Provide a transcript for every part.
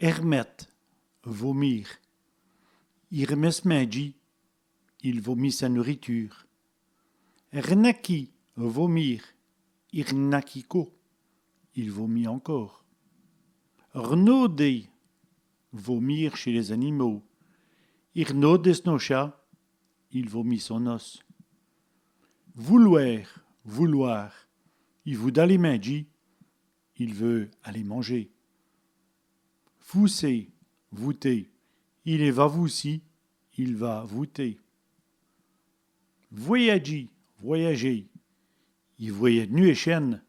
Hermet, vomir. Irmesmedji, il vomit sa nourriture. Ernaki, vomir. Irnakiko, il vomit encore. Rnode, vomir chez les animaux. Irnodesnocha, il vomit son os. Vouloir, vouloir. Ivudalimedji, il veut aller manger. Fousser, voûter. Il est vavoussi, il va voûter. Voyager, voyager. Il voyage nu et chaîne.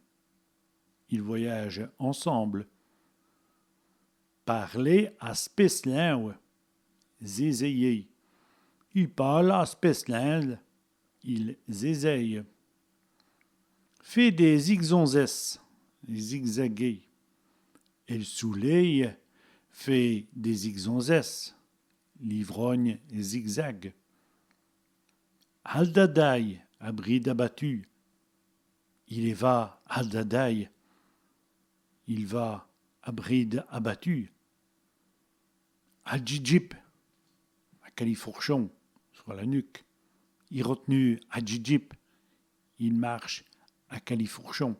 Ils voyagent ensemble. Parler à speslingue, zézéyer. Il parle à speslingue, il zézeille. Fait des zigzonzes, zigzaguer. El soleil fait des zigzonzes, l'ivrogne zigzag. Aldadaï, abri d'abattu. Il y va, Aldadaï. Il va à bride abattue. Adjidjip, à califourchon, sur la nuque. Il retenu Adjidjip. Il marche à califourchon.